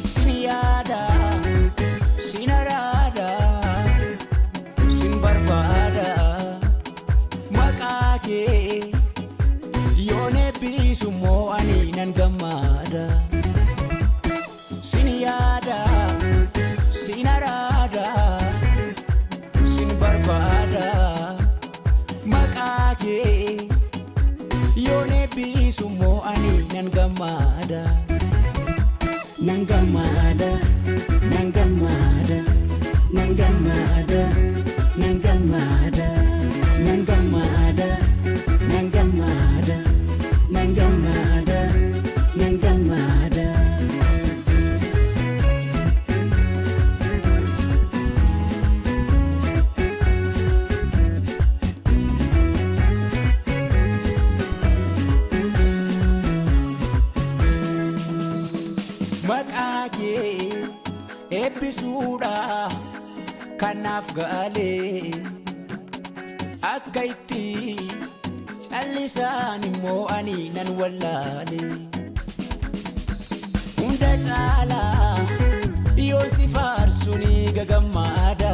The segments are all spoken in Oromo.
Siniada, sinarada, sin barbada, makake, yone bisu mo ani nan gamada. Siniada, sinarada, sin barbada, makake, yone bisu mo ani nan gamada. Nangamada, nangamada, nangamada, nangamada, nangamada, nangamada, nangamada, nangamada. Makake ebbisuudha kanaaf ga'ale akka itti callisaan immoo ani nan wallaale hunda caalaa yoo si faarsuni gagammaada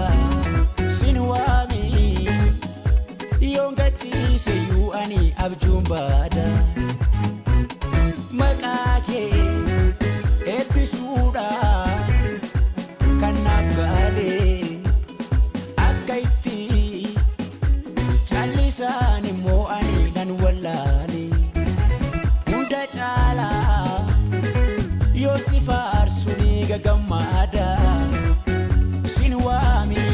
sin waami yoon gachiiseyyuu ani abjuun baada makake ebbisuudha kanaaf ga'ale akka itti callisaan immoo ani nan wallaale hunda caalaa yoo si faarsuni gagammaada sin waami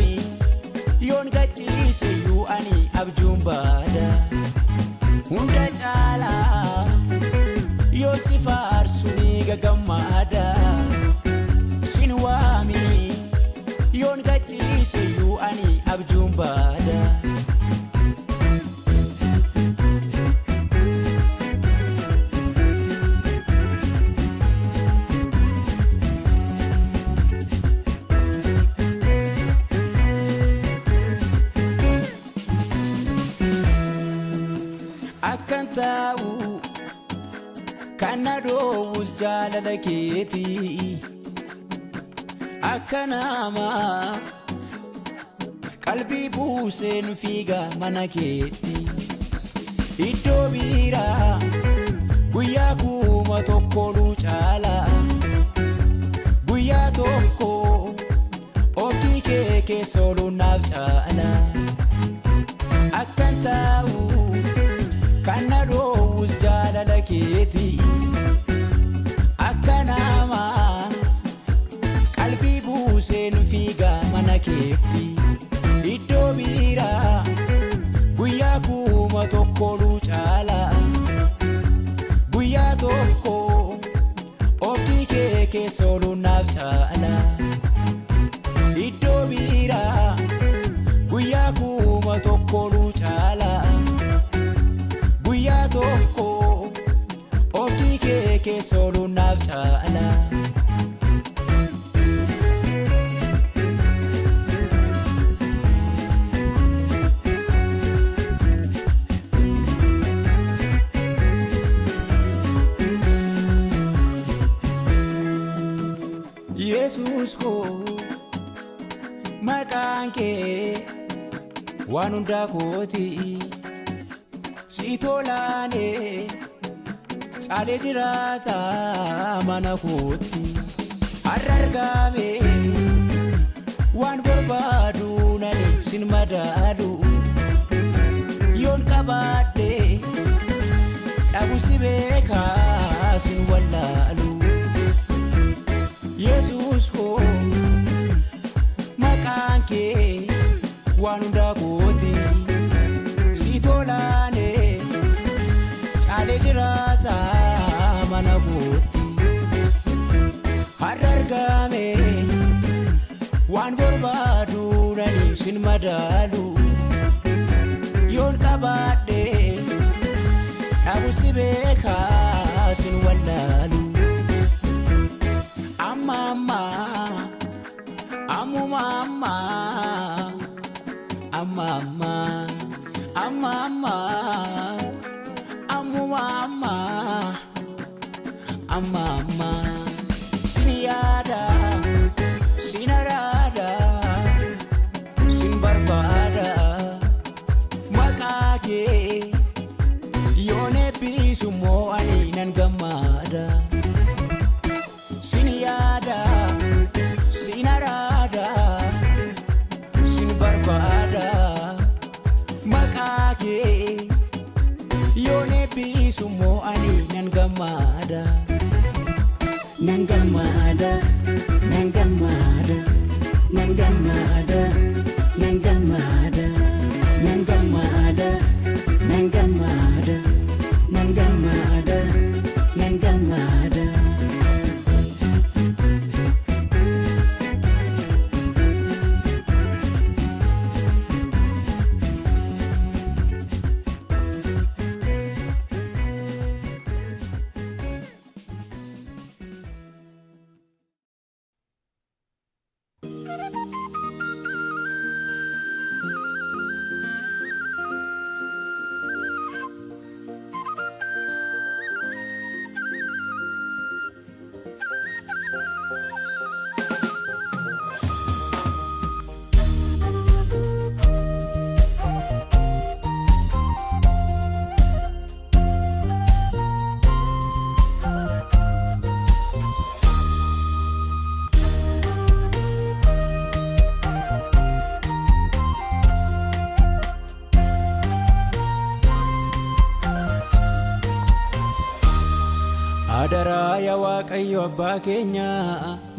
yoon gachiiseyyuu ani abjuun baada hunda caalaa yoo si faarsuni gagammaada sin waami yoon gachiiseyyuu ani abjuun baada. Akkan taa'u kana dhoowwus jaalala keeti akka nama qalbii buuseen fiiga mana keetti iddoo biraa guyyaa kuma tokkoluu caala guyyaa tokko ofii kee keessa ooluun naaf caala akkan taa'u kana dhoowwus jaalala keeti akka nama qalbii buuseen fiiga mana keetti iddoo biraa guyyaa kuma tokkoluu caala guyyaa tokko ofii kee keessa ooluun naaf caala iddoo biraa guyyaa kuma tokkoluu caala guyyaa tokko ofii kee keessa ooluun naaf caala. Yesuus koo maqaan kee waan hundaa kooti si tolaane caalee jiraata mana kooti har'a argame waan barbaadu nani sin madaalu yoon qabaadhe dhabu si beekaa sin wallaalu Yesuus koo madaalu yoon qabaadhe dhabu si beekaa sin wallaalu amma amma ammuma amma amma amma amma amma ammuma amma amma amma sin yaada sin araada sin barbaada maqaa kee yoon eebbisu moo ani nan gammaada sin yaada sin araada sin barbaada maqaa kee yoon eebbisu moo ani nan gammaada nan gammaada nan gammaada nan gammaada nan gammaada nan gammaada nan gammaada nan gammaada nan gammaada Adaraa yaa Waaqayyo abbaa keenya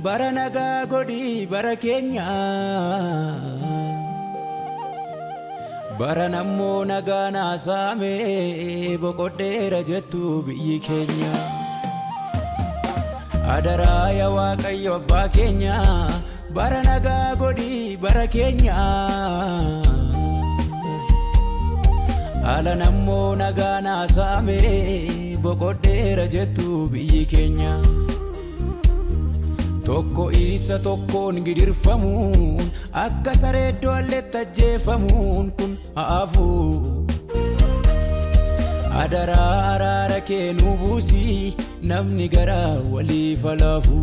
bara nagaa godhii bara keenya bara nammoo nagaa naasaame boqodheera jettu biyyi keenya Adaraa yaa Waaqayyo abbaa keenya bara nagaa godhii bara keenya ala nammoo nagaa naasaame boqodheera jettu biyyi keenya tokko isa tokkoon gidirfamuun akka sareeddoo alleetti ajjeefamuun kun haafu adaraa araara kee nuu buusii namni garaa waliif laafu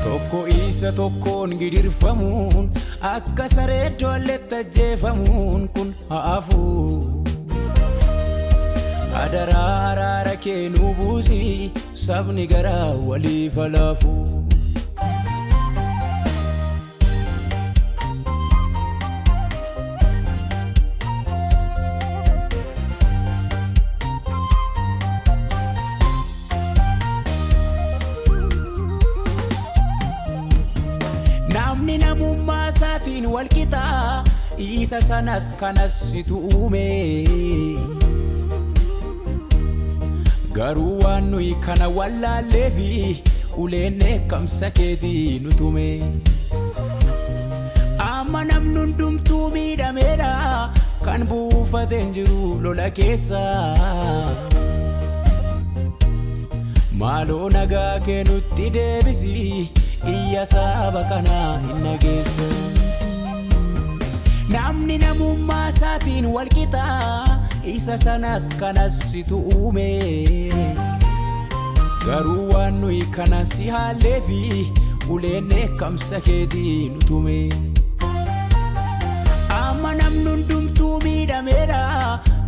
tokko isa tokkoon gidirfamuun akka sareeddoo alleetti ajjeefamuun kun haafu adaraa araara kee nuu buusii sabni garaa waliif laafu namni namummaa isaatiin walqixaa isa sanas kanas situ uume garuu waan nuyi kana wallaalleefi uleen eekkamsa keetii nu tume amma namni hundumtuu miidhameedha kan buufateen jiru lola keessa maaloo nagaa kee nutti deebisi iyya saba kanaa hin nageessu namni namummaa isaatiin walqixaa isa sanas kanas situ uume garuu waan nuyi kana si haalleefi uleen eekkamsa keetii nu tume amma namni hundumtuu miidhameedha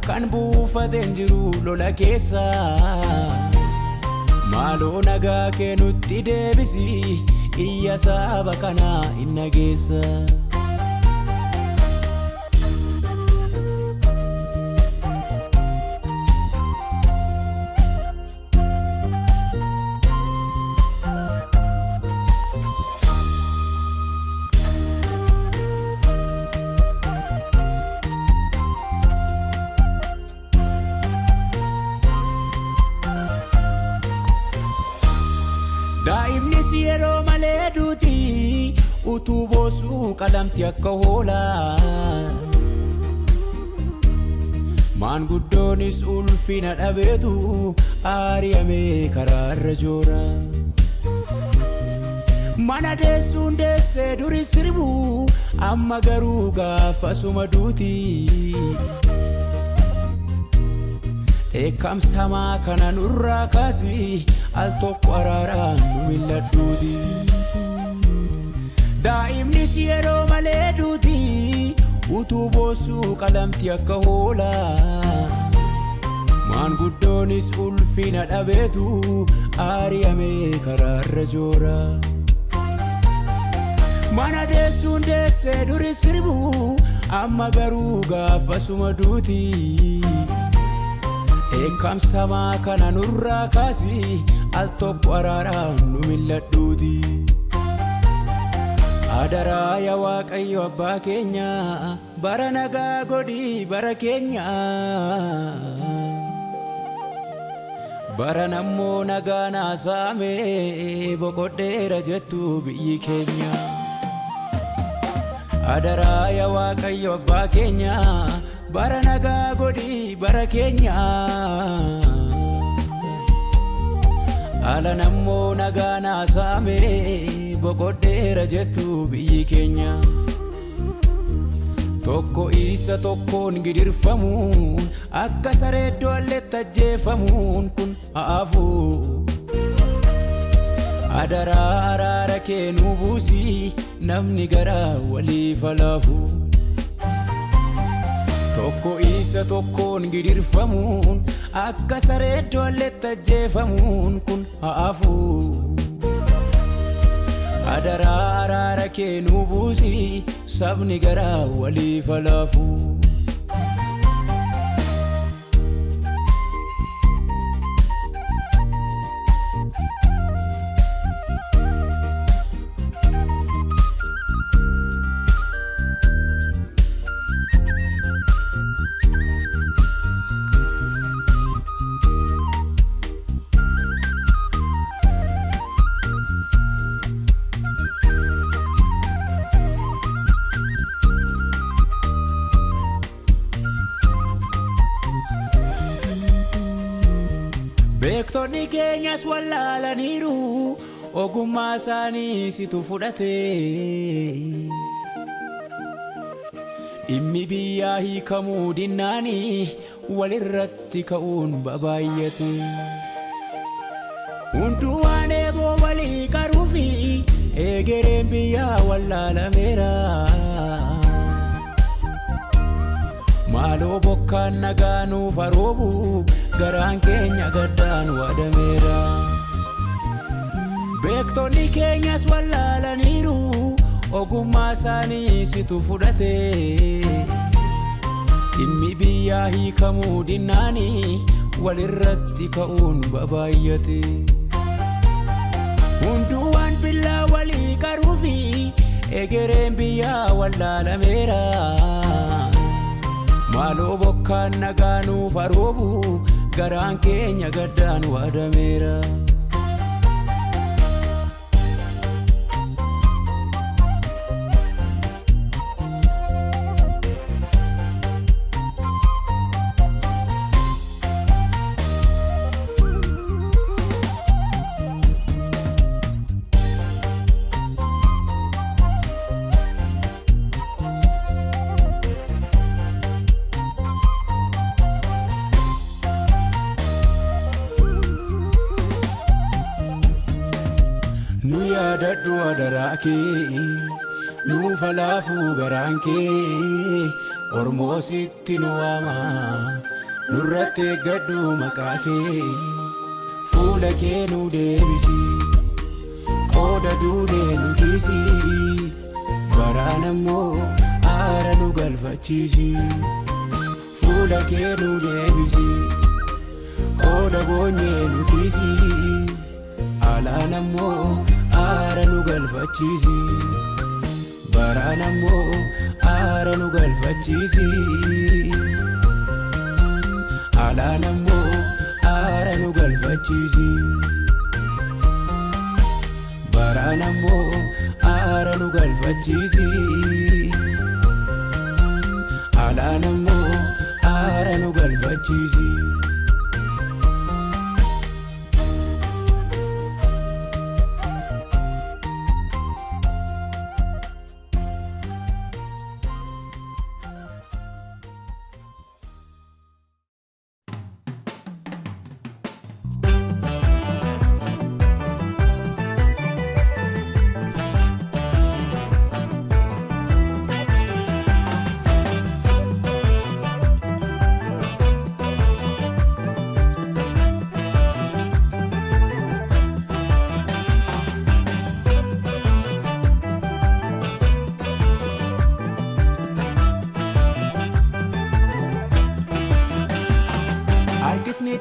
kan buufateen jiru lola keessa maaloo nagaa kee nutti deebisi iyya saba kanaa hin nageessa daa'imni si yeroo malee duuti utuu boosuu qalamti akka hoolaa. Maanguddoonis ulfina dhabeetu aariyamee karaarra joora. Mana deessuun deessee duri sirbu amma garuu gaafasuma duuti. Eekkamsamaa kana nurraa kaasi al tokko araaraan nu milladhuuti. Daa'imnis yeroo malee duuti utuu boosuu qalamti akka hoolaa. Maanguddoonis ulfina dhabeetu aariyamee karaarra joora. Mana deessuun deessee duri sirbu amma garuu gaafasuma duuti. Eekkamsamaa kana nurraa kaasi al tokko araaraan nu milladhuuti. Adaraa yaa Waaqayyo abbaa keenya bara nagaa godhii bara keenya. Bara nammoo nagaa naasaame boqodheera jettu biyyi keenya. Adaraa yaa Waaqayyo abbaa keenya bara nagaa godhii bara keenya. Ala nammoo nagaa naasaame boqodheera jettu biyyi keenya. Tokko isa tokkoon gidirfamuun akka sareeddoo alleetti ajjeefamuun kun haafu. Adaraa araara kee nuu buusi namni garaa waliif laafu. Tokko isa tokkoon gidirfamuun akka sareeddoo alleetti ajjeefamuun kun haafu. Adaraa araara kee nuu buusi sabni garaa waliif laafu. Beektonni keenyas wallaalaniiru ogummaa isaanii situ fudhate. Dhimmi biyyaa hiikamuu dinnaani walirratti ka'uun babaay'ate. Hunduu waan eeboo walii qaruufi egereen biyyaa wallaalameera. Maaloo bokkaan nagaa nuuf haroobu garaan keenya gaddaan waadameera. Beektonni keenyas wallaalaniiru ogummaa isaanii situ fudhate. Dhimmi biyyaa hiikamuu dinnaani walirratti ka'uun babaay'ate. Hunduu waan billaa walii qaruufi egereen biyyaa wallaalameera. Maaloo bokkaan nagaa nuuf haroobu garaan keenya gaddaan waadameera. Nu yaadadhu adaraa kee nuuf laafuu garaan kee ormoositti nu waama nurratti eeggadhu maqaa kee fuula kee nu deebisi qooda duunee nu dhiisi baraan ammoo aara nu galfachiisi fuula kee nu deebisi qooda boonyee nu dhiisi alaan ammoo aara nu galfachiisi baraan ammoo aara nu galfachiisi alaan ammoo aara nu galfachiisi baraan ammoo aara nu galfachiisi. galfachiisi alaan ammoo aara nu galfachiisi.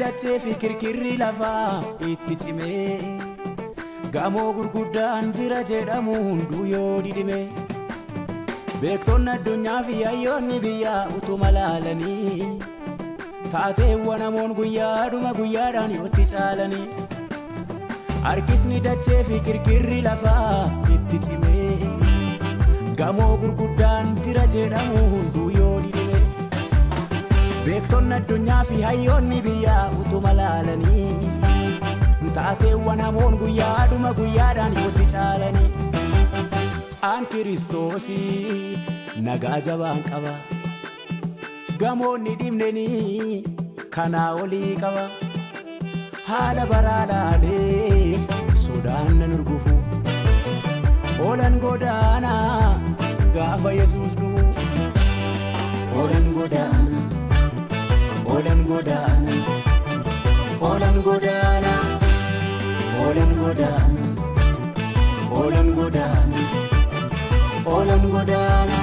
Dachee fi kirkirri lafaa itti cimee gamoo gurguddaan jira jedhamu hunduu yoo didime beektonni addunyaa fi hayyoonni biyyaa utuma laalanii taateewwan hamoon guyyaadhuma guyyaadhaan yootti caalanii harkisni dachee fi kirkirri lafaa itti cimee gamoo gurguddaan jira jedhamu hunduu yoo didime beektonni addunyaa fi hayyoonni biyyaa utuma laalanii taateewwan hamoon guyyaadhuma guyyaadhaan yootti caalanii aan Kiristoosii nagaa jabaan qaba gamoonni dhimnenii kanaa olii qaba haala baraa laalee sodaan nan urgufu oolan godaanaa gaafa Yesuus dhufu oolan godaanaa. Olan godana, olan godana, olan godana, olan godana, olan godana.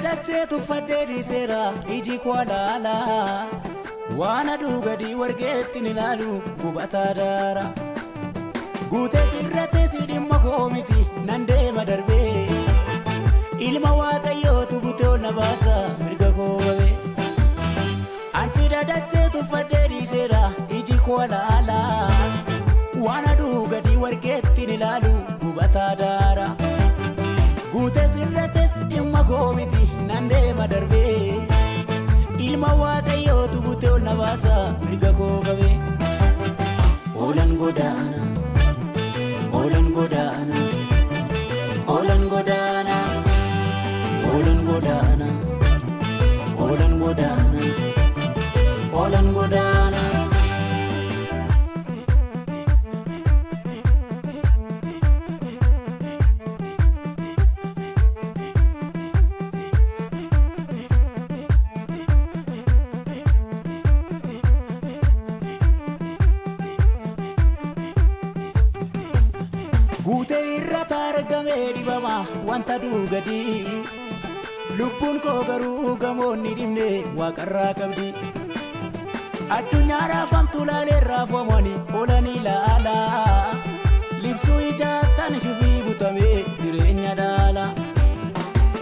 Dachee tuffadhee dhiiseera iji koo laala waan aduu gadi wargeetti ni laalu gubataa daara guutee sirratee si dhimma koo miti nan deema darbee ilma waaqayyootu butee ol na baasa mirga koo qabee anti dachee tuffadhee dhiiseera iji koo laala waan aduu gadi wargeetti ni laalu gubataa daara guutee sirrates dhimma koo miti nan deema darbee ilma waaqayyootu butee ol na baasa mirga koo qabee oolan godaana oolan godaana oolan godaana oolan godaana oolan godaana oolan godaana. Guutee irratti argamee dibama wanta duugadii lubbuun koo garuu gamoonni dhimne waaqarraa qabdi addunyaa raafamtu laalee raafamani oolanii laala libsuu ijaattan shufii butamee jireenya dhaala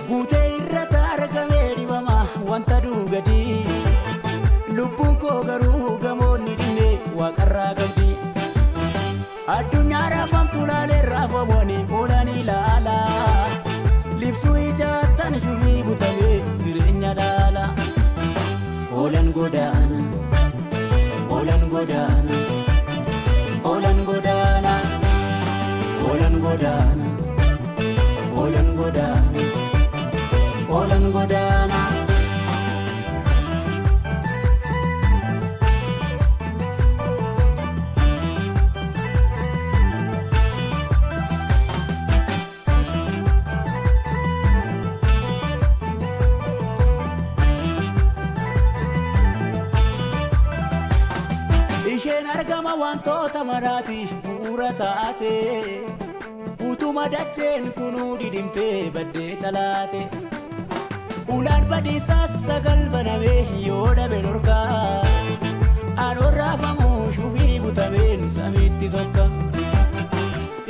guutee irratti argamee dibama wanta duugadii lubbuun koo garuu gamoonni dhimne waaqarraa qabdi addunyaa raafamtu laalee raafamani oolanii laala libsuu ijaattan shufii butamee jireenya dhaala oolan godaana oolan godaana oolan godaana oolan godaana oolan godaana oolan godaana. isheen argama wantoota maraatiif bu'uura taate utuma dacheen kunuu didimtee baddee calaate ulaan badiisaas sagal banamee yoo dhabe dhorkaa anoon raafamuu shufii butameen samiitti sokka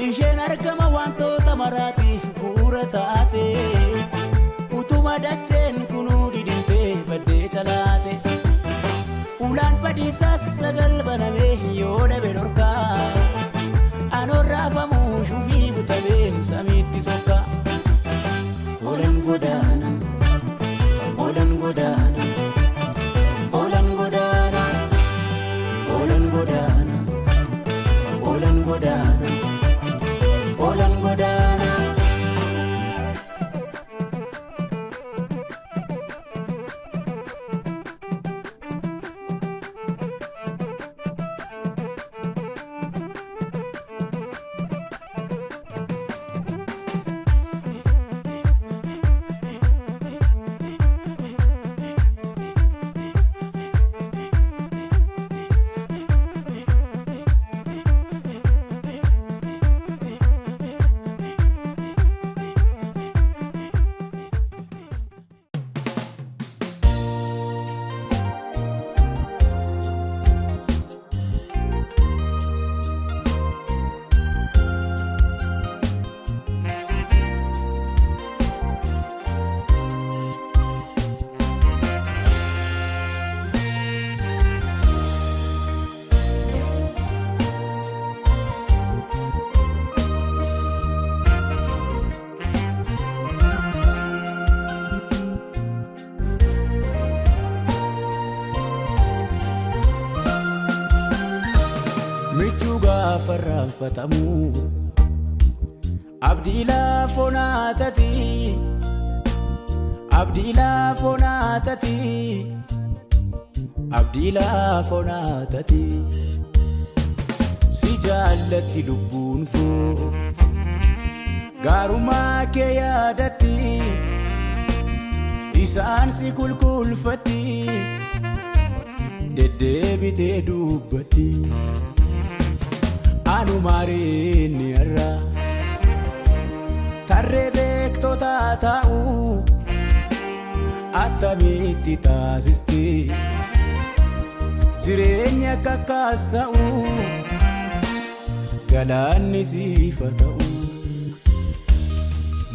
isheen argama michuu gaafa raanfatamu abdii laafonaatati abdii laafonaatati abdii laafonaatati si jaallatti lubbuun koo gaarumaa kee yaadatti isaan si kulkulfatti deddeebitee dubbatti anu maareenni irra tarree beektoota taa'u attamitti taasiste jireenya kakkaas ta'u galanni siifa ta'u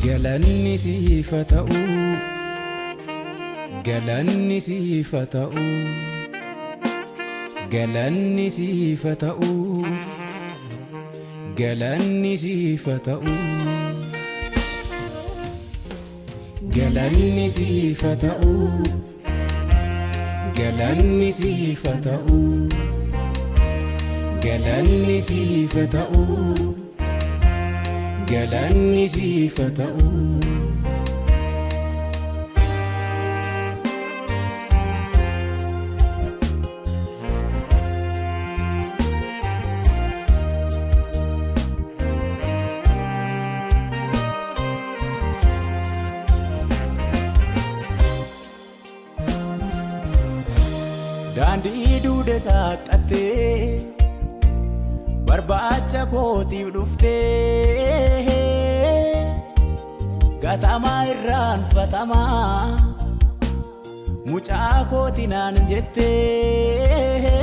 galanni siifa ta'u galanni siifa ta'u galanni siifa ta'u galanni siifa ta'u galanni siifa ta'u galanni siifa ta'u galanni siifa ta'u galanni siifa ta'u daandii duude saaqattee barbaacha kootiif dhuftee gatamaa irraanfatamaa mucaa kooti naan jettee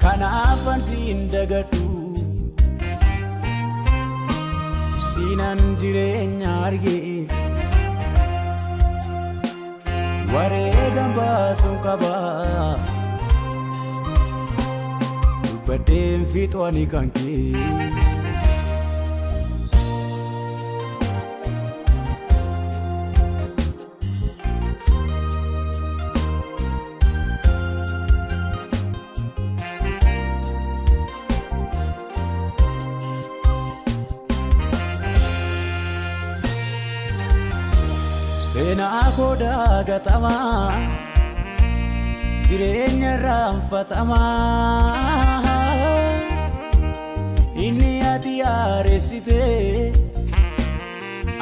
kanaafan siin dagadhu siinan jireenya argee wareegan baasuun qabaa dubbadheen fixooni kan kee seenaa koo daagatamaa jireenya raanfatamaa inni ati yaareessite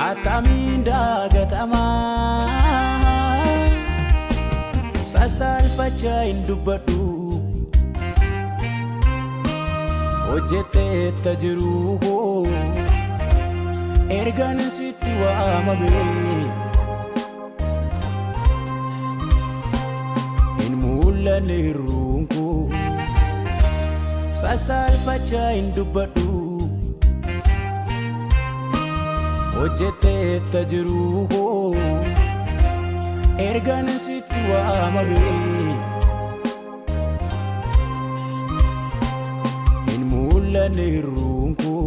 attamiin daagatamaa sassaalfachaa hin dubbadhu hojjetteetta jiruu koo ergan sitti waamame mul'anneerruun koo sassaalfachaa hin dubbadhu hojjetteetta jiruu koo ergan sitti waamame hin mul'anneerruun koo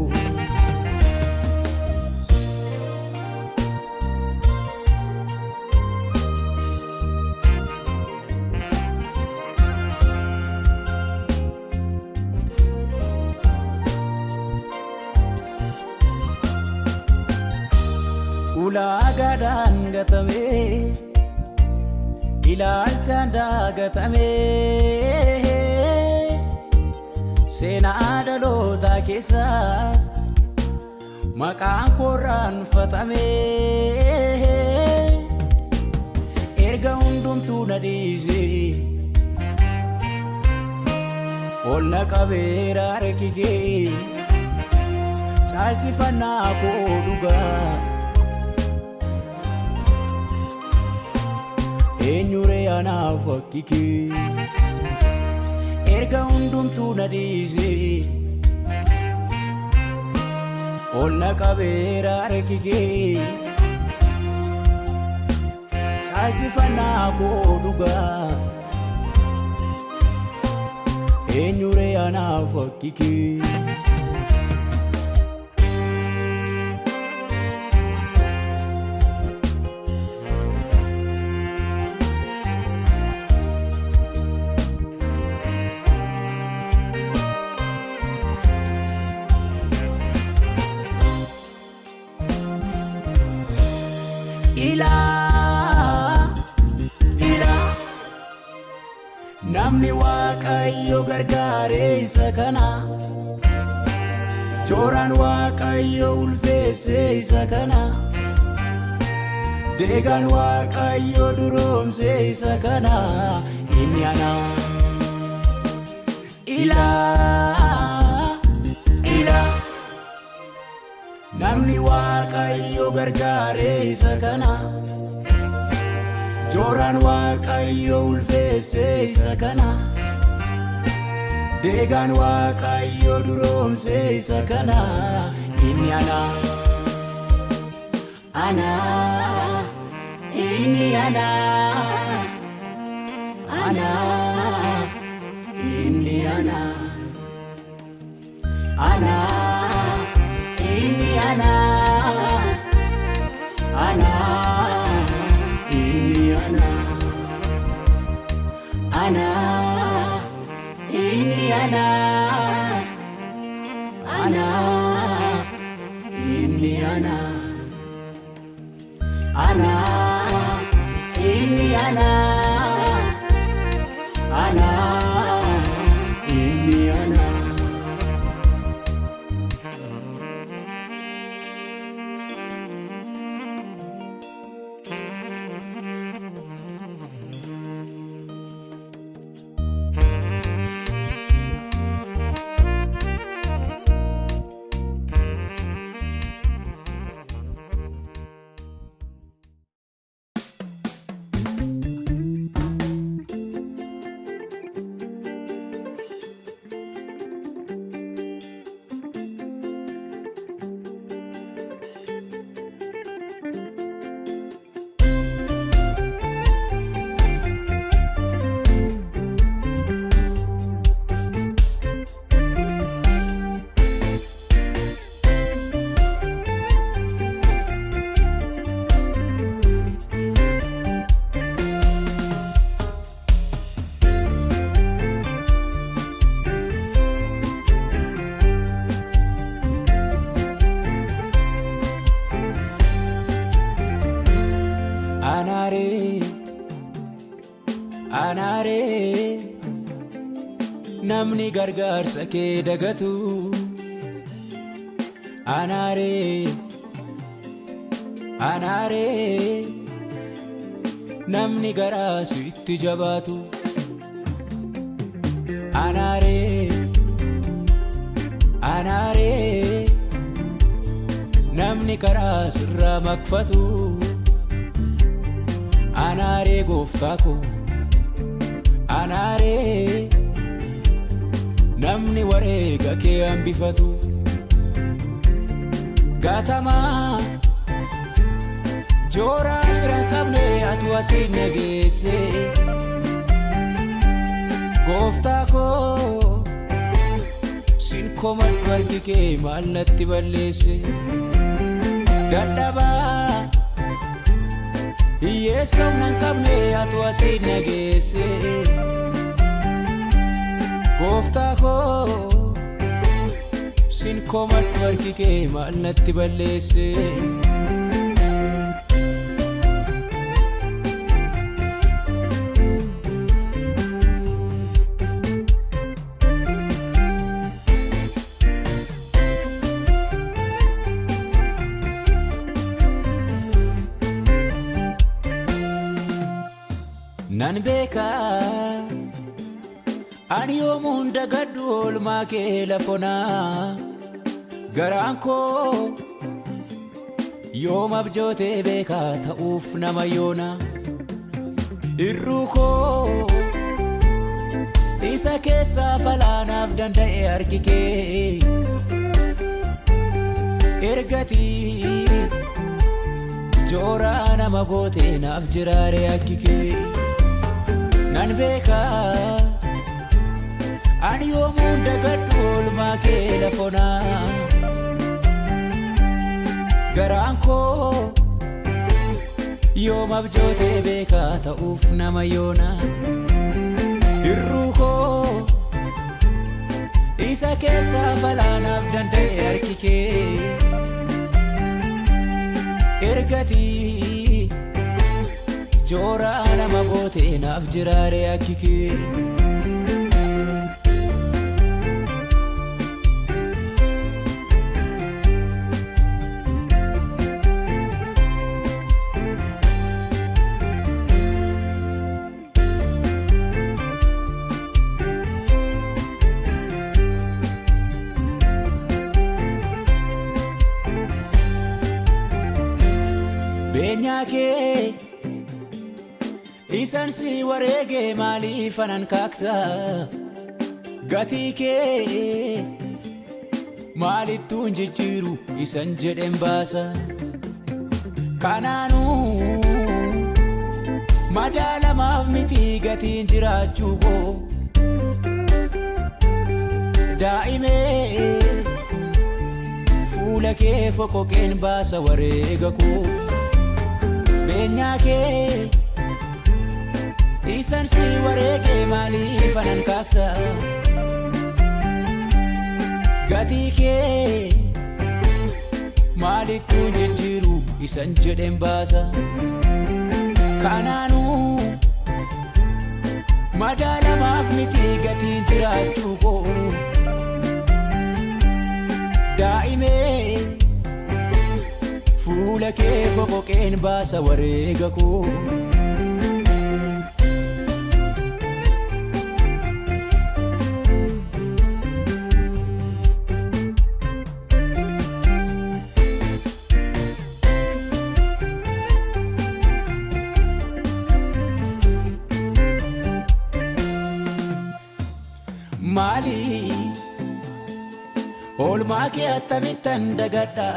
ulaagaadhaan gatamee ilaalchaan daagatamee seenaa dhalootaa keessaas maqaan koo raanfatamee erga hundumtuu na dhiisee ol na qabeera harki kee caalchifannaa koo dhugaa eenyuree anaaf fakki kee erga hundumtuu na dhiisee ol na qabeera harki kee caalchifannaa koo dhugaa eenyuree anaaf fakki kee gargaare isa kana jooraan waaqayyo ulfeesse isa kana deegaan waaqayyo duroomse isa kana inni ana ila namni waaqayyo gargaare isa kana jooraan waaqayyo ulfeesse isa kana deegaan waaqayyo duroomse isa kana inni ana inni ana inni ana inni ana inni ana inni ana inni ana inni ana inni ana anaare namni gargaarsa kee dagatu anaare namni garaasu itti jabaatu anaare namni karaa sirraa makfatu anaare gooftaa koo anaare namni wareega kee hambifatu gatamaa jooraa firan qabne atu asiin nageesse gooftaa koo sin komadhu harki kee maal natti balleesse dadhabaa hiyyeessa nan qabne atu asiin nageesse gooftaa koo sin komadhu harki kee maal natti balleesse nan beeka ani yoom hunda gaddu oolmaa kee lafonaa garaan koo yoom abjootee beeka ta'uuf nama yoona irruu koo isa keessaa falaanaaf danda'e harki kee ergatii jooraa nama gootee naaf jiraare akki kee nan beeka ani yoom hunda gaddu oolmaa kee lafonaa garaan koo yoom abjootee beeka ta'uuf nama yoona irruu koo isa keessaa falaanaaf danda'e harki kee ergatii jooraa nama gootee naaf jiraare akki kee beenyaa kee isan si wareege maaliif anan kaaksa gatii kee maalittuun jijjiiru isan jedhen baasa kanaanuu madaalamaaf miti gatiin jiraachuu koo daa'imee fuula kee fokoqeen baasa wareega koo beenyaa kee isan si wareege maaliif anan kaaksa gatii kee maalittuun jijjiiru isan jedhen baasa kanaanuu madaalamaaf miti gatiin jiraachuu koo daa'imee fuula kee fokoqeen baasa wareega koo maali oolmaa kee attamittan dagadha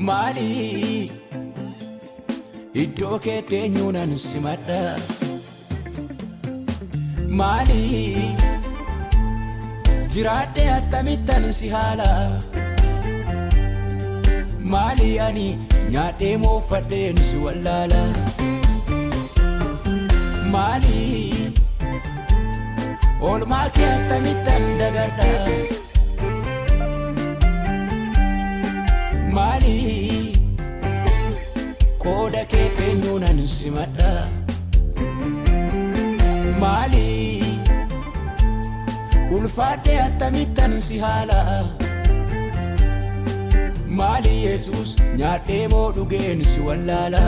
maali iddoo keetti eenyuunan simadha maali jiraadhe attamittan si haala maali ani nyaadhee mooffadheen si wallaala maali oolmaa kee attamittan dagadha maali qooda kee eenyuunan simadha maali ulfaadhe attamittan si haala maali yesus nyaadhee moo dhugeen si wallaala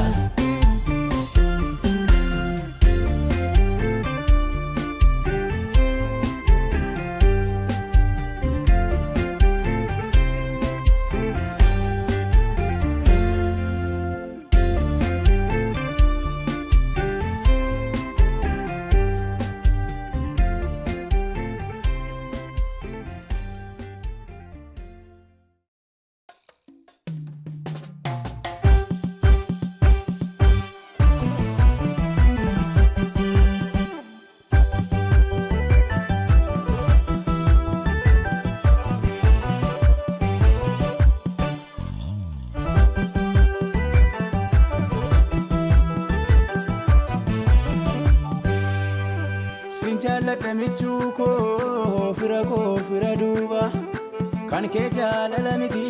jaalladha michuu koo fira duuba kan kee jaalala miti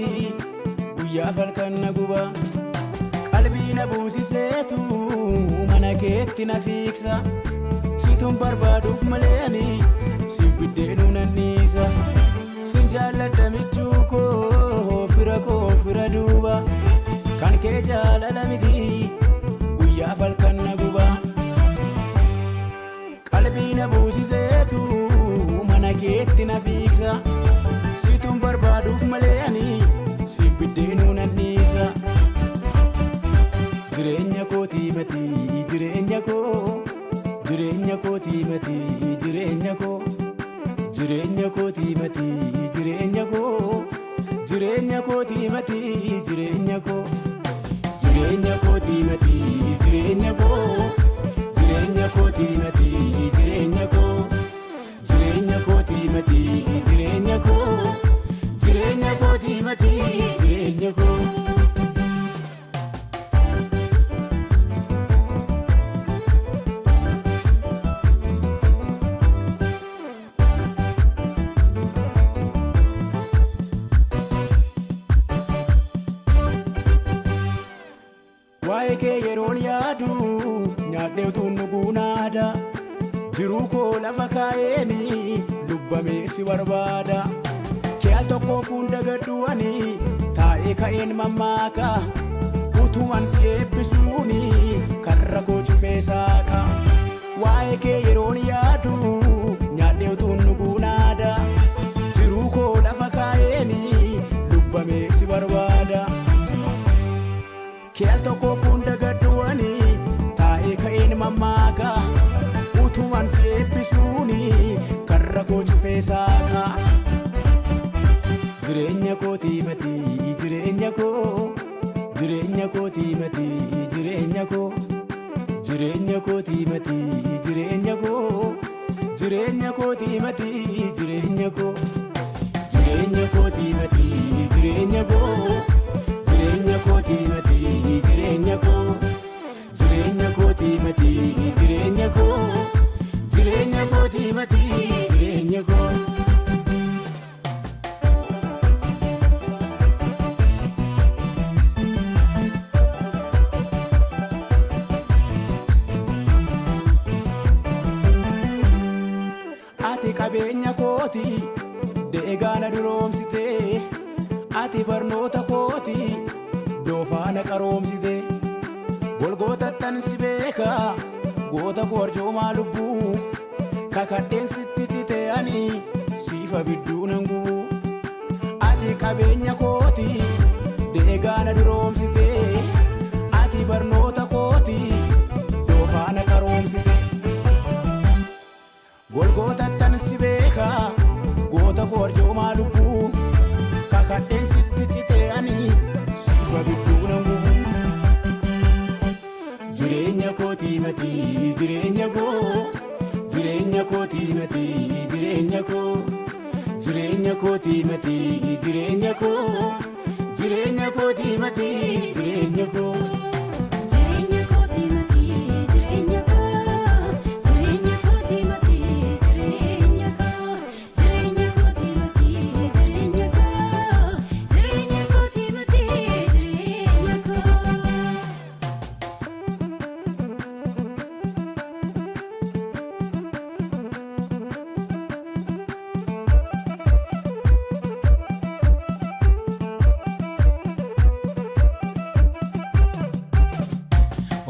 guyyaa falkan na guba qalbii na buusiseetu mana keetti na fiiksa situn barbaaduuf malee ani si biddeenuu nanniisa sin jaalladha michuu koo fira duuba kan kee jaalala miti guyyaa falkan na guba qalbii na buusiseetu mana keetti na fiiksa situn barbaaduuf malee ani si biddeenuu nanniisa jireenya kootii mati jireenya kootii mati jireenya kootii mati jireenya kootii mati jireenya kootii mati jireenya kootii mati jireenya kootii mati jireenya kootii mati jireenya koo waa'ee kee yeroon yaadu nyaadhee utuun nuguunaada jiruu koo lafa kaa'eeni lubbamee si barbaada kee al tokkoo fuunda gadduwani taa'ee ka'een mammaaka utuman si eebbisuuni karra koo cufee saaka waa'ee kee yeroon yaadu nyaadhee utuun nuguunaada jiruu koo lafa kaa'eeni lubbamee si barbaada bubbee saaqa. Jireenya kootii matii jireenya koo, jireenya kootii matii jireenya koo, jireenya kootii matii jireenya koo, jireenya kootii matii jireenya koo, jireenya kootii matii jireenya koo, jireenya kootii matii jireenya koo, jireenya kootii matii jireenya koo, jireenya kootii matii jireenya koo. Ati qabeenya kooti deegaana duroomsite, ati barnoota kooti doofaana qaroomsite. Golgootattan si beeka goota koo arjoomaa lubbuu, kakadheen sitti cite ani siifa bidduu nan gubu. Ati qabeenya kooti deegaana duroomsite, ati barnoota kooti doofaana qaroomsite. Golgootattan si beeka goota koo arjoomaa lubbuu, kakadheen sitti cite ani siifa bidduu nan gubu. Jireenya kootii matii jireenya koo, jireenya kootii matii jireenya koo, jireenya kootii matii jireenya koo, jireenya kootii matii jireenya koo.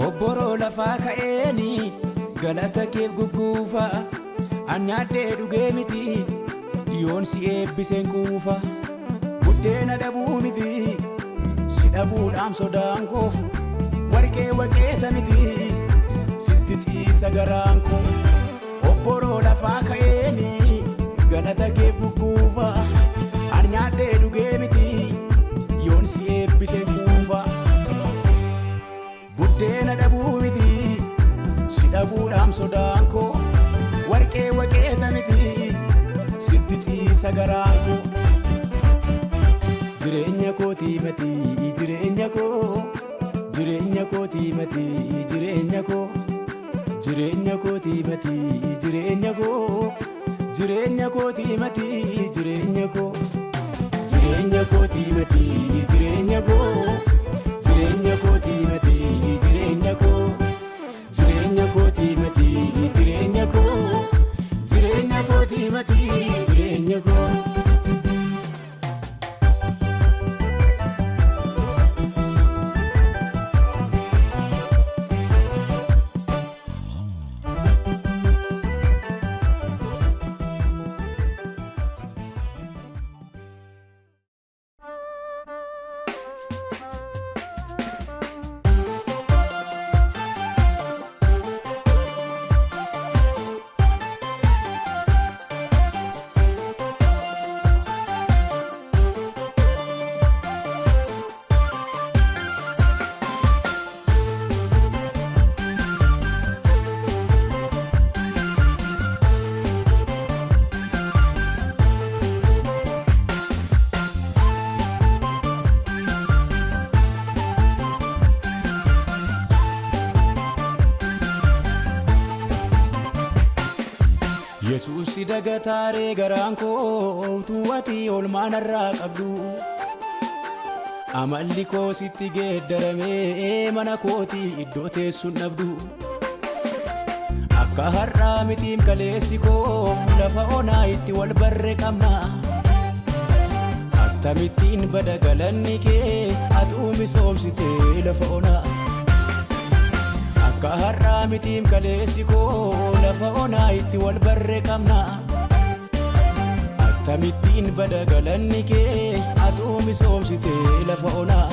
Obboroo lafaa ka'eeni galata keef gugguufa, an nyaadhee dhugee miti yoon si eebbiseen quufa. Buddeena dhabuu miti si dhabuudhaam sodaan koo, warqee waqeeta miti sitti ciisa garaan koo. Obboroo lafaa ka'eeni galata keef gugguufa, an nyaadhee dhugee miti yoon si eebbiseen quufa. Buddeena dhabuu miti si dhabuudhaam sodaan koo, warqee waqeeta miti sitti ciisa garaan koo. Jireenya kootii matii jireenya koo, jireenya kootii matii jireenya koo, jireenya kootii matii jireenya koo, jireenya kootii matii jireenya koo, jireenya kootii matii jireenya koo, jireenya kootii matii jireenya koo, jireenya kootii matii jireenya koo, jireenya kootii matii jireenya koo. Yesuusi dagataaree garaan koo utuu ati oolmaa narraa qabdu, amalli koo sitti geeddaramee mana kootii iddoo teessuun dhabdu. Akka har'aa mitiim kaleessi koo lafa onaa itti wal barre qabna, akkamittiin bada galanni kee atuu misoomsitee lafa onaa. Akka har'aa mitiim kaleessi koo lafa onaa itti wal barre qabna, akkamittiin bada galanni kee atuu misoomsitee lafa onaa.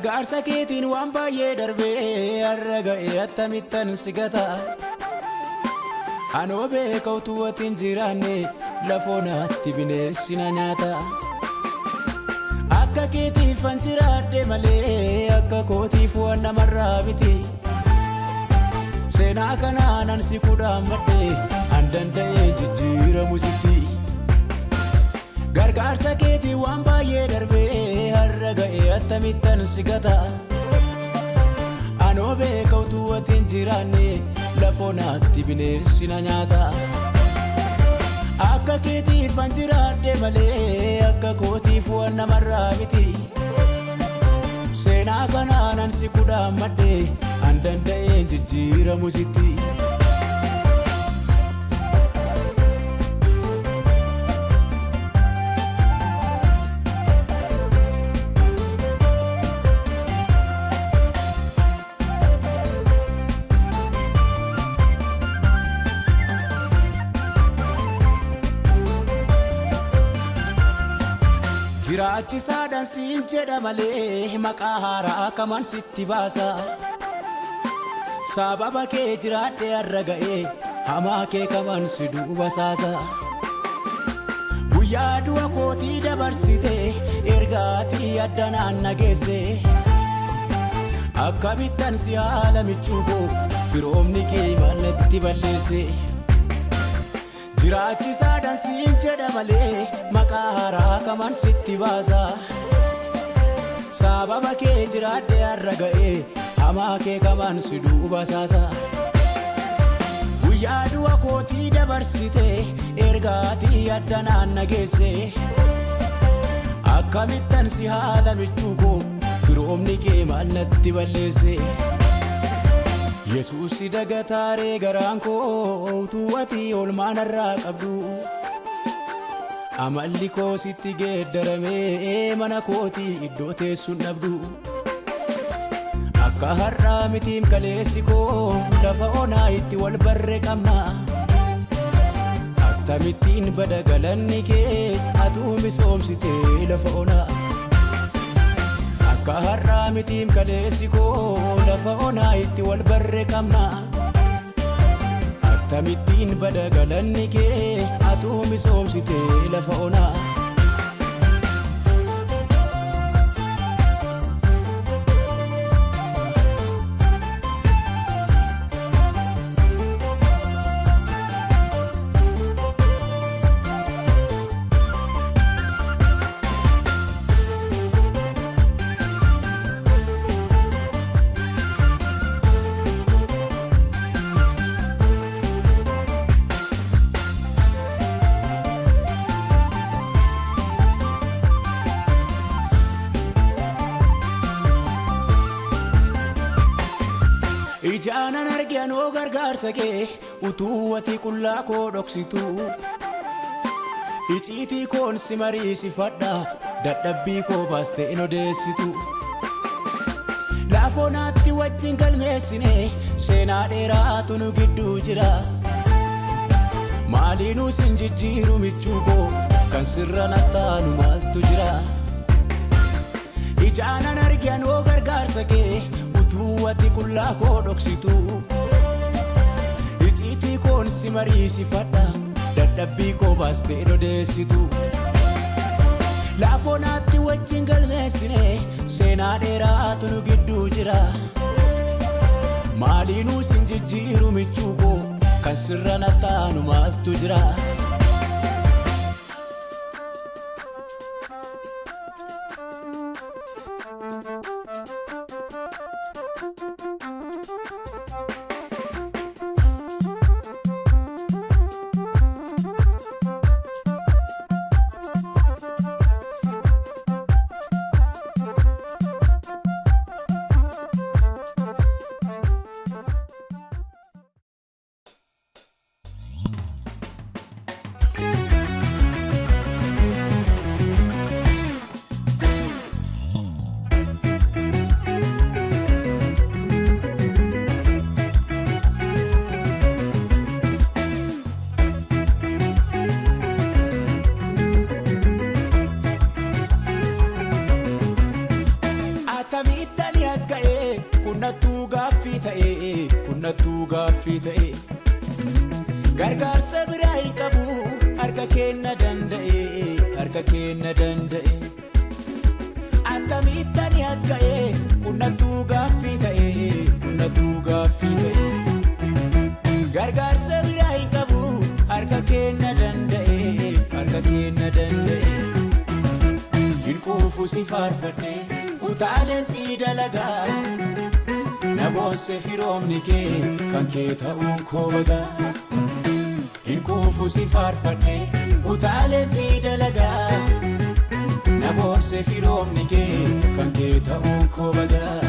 gargaarsa keetiin waan baay'ee darbee har'a ga'e attamittan si gata anoo beeka utuu ati hin jiraanne lafoonaatti bineensi na nyaata akka keetiif an jiraadhe malee akka kootiif waan namarraa miti seenaa kanaanan si kudhaammadhe an danda'ee jijjiiramu sitti gargaarsa keetii waan baay'ee darbee har'a ga'e attamittan si gata anoo beeka utuu ati hin jiraanne lafoonaatti bineensi na nyaata akka keetiif an jiraadhe malee akka kootiif waan namarraa miti seenaa kanaanan si kudhaammadhe an danda'ee jijjiiramu sitti jiraachisaadhaan siin jedha malee maqaa haaraa kaman sitti baasa sababa kee jiraadhe har'a ga'e hamaa kee kaman si duuba saasa guyyaa du'a kootii dabarsite ergaatii addanaan nageesse akkamittan si haala michuu koo firoomni kee maalatti balleesse jiraachisaadhaan siin jedha malee maqaa haaraa kaman sitti baasa sababa kee jiraadhe har'a ga'e hamaa kee kaman si duuba saasa guyyaa du'a kootii dabarsite ergaatii addanaan nageesse akkamittan si haala michuu koo firoomni kee maalatti balleesse Yesuus dagataaree garaan koo utuu ati oolmaan irraa qabdu amalli koo sitti geeddaramee mana kootii iddoo teessuun dhabdu akka har'aa mitiim kaleessi koo lafa onaa itti wal barre qabna akkamittiin bada galanni kee atuu misoomsitee lafa onaa akka har'aa mitiim kaleessi koo lafa onaa itti wal barre qabna akkamittiin bada galanni kee atuu misoomsitee lafa onaa ijaanan arganoo gargaarsa kee utuu ati qullaa koo dhoksitu iciitii koon si mariisifadha dadhabbii koo baastee in odeessitu laafonaatti wajjin galmeessine seenaa dheeraatu nu gidduu jira maaliinuu sin jijjiiru michuu koo kan sirra nattaanu maaltu jira ijaanan arganoo gargaarsa kee utuu ati qullaa koo dhoksitu iciitii koon si mariisifadha dadhabbii koo baastee in odeessitu laafonaatti wajjin galmeessine seenaa dheeraatu nu gidduu jira maaliinuu sin jijjiiru michuu koo kan sirra nattaanu maaltu jira gaaffii ta'e kunnattuu gaaffii ta'e gargaarsa biraa hin qabu harka kenna danda'e akkamittani as ga'e kunnattuu gaaffii ta'e gargaarsa biraa hin qabu harka kenna danda'e hin quufu si faarfadhe utaalee si dalagaa na boonse firoomni kee kan kee ta'uun koo bagaa hin quufu si faarfadhe utaalee si dalagaa na boonse firoomni kee kan kee ta'uun koo bagaa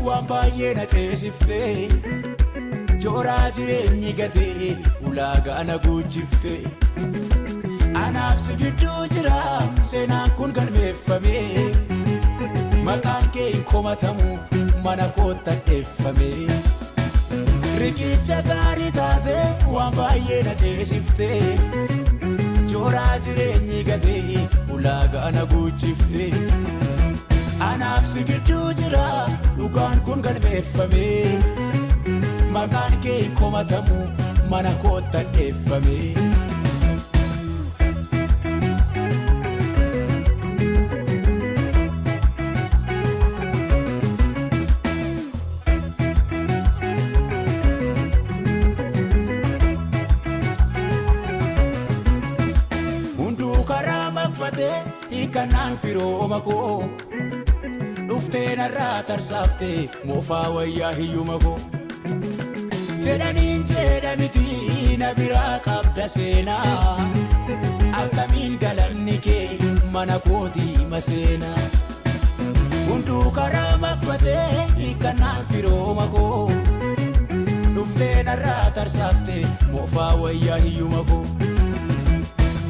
waan baay'ee na ceesifte jooraa jireenyi gatee ulaagaa na guujjifte anaaf si gidduu jira seenaan kun galmeeffame maqaan kee hin komatamu mana kootti dheeffame riqicha gaarii taate waan baay'ee na ceesifte jooraa jireenyi gatee ulaagaa na guujjifte anaaf si gidduu jira dhugaan kun galmeeffame maqaan kee hin komatamu mana kootti dheeffame hunduu karaa maqfate hiikannaan firooma koo dhuftee narraa tarsaafte moofaa wayyaa hiyyuma koo jedhaniin jedhamiti na biraa qabda seenaa akkamiin galanni kee mana kootii maseenaa hunduu karaa maqfate hiikannaan firooma koo dhuftee narraa tarsaafte moofaa wayyaa hiyyuma koo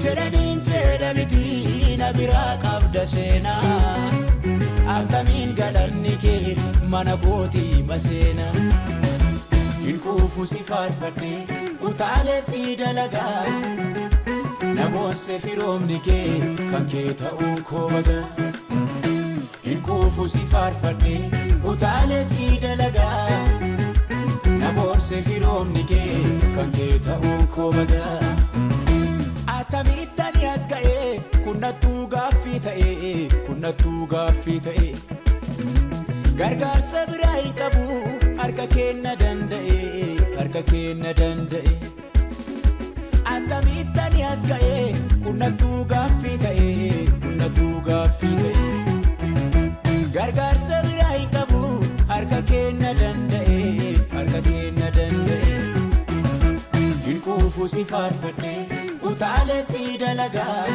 jedhaniin jedhamiti na biraa qabda seenaa akkamiin galanni kee mana kootii maseena hin quufu si faarfadhe utaalee si dalagaa na boonse firoomni kee kan kee ta'uun koo bagaa hin quufu si faarfadhe utaalee si dalagaa na boonse firoomni kee kan kee ta'uun koo bagaa akkamittani as ga'e kunnattuu gaaffii ta'e gargaarsa biraa hin qabu harka kenna danda'e akkamittani as ga'e kunnattuu gaaffii ta'e gargaarsa biraa hin qabu harka kenna danda'e hin quufu si faarfadhe utaalee si dalagaa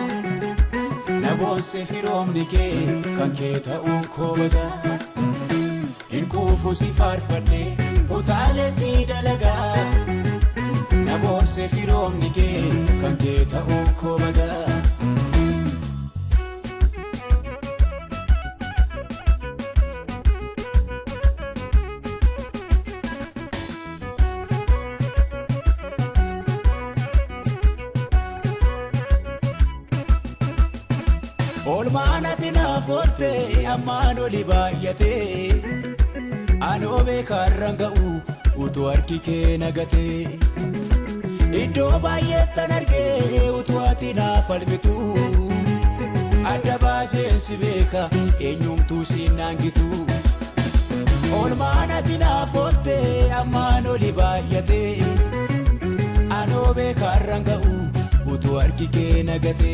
na boonse firoomni kee kan kee ta'uun koo bagaa hin quufu si faarfadhe utaalee si dalagaa na boonse firoomni kee kan kee ta'uun koo bagaa olmaanati naaf oolte ammaan oli baay'ate anoo beekarran ga'u utuu harki kee nagate iddoo baay'eettan argee utuu ati naaf falmitu adda baaseen si beeka eenyumtuu siin naangitu olmaanati naaf oolte ammaan oli baay'ate anoo beekarran ga'u utuu harki kee nagate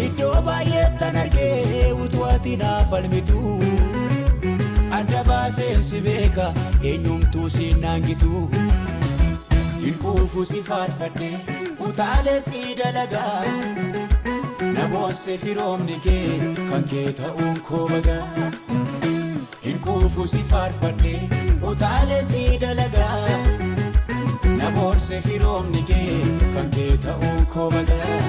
iddoo baay'eettan argee utuu ati naaf falmitu adda baaseen si beeka eenyumtuu siin naangitu hin quufu si faarfadhe utaalee si dalagaa na boonse firoomni kee kan kee ta'uun koo bagaa hin quufu si faarfadhe utaalee si dalagaa na boonse firoomni kee kan kee ta'uun koo bagaa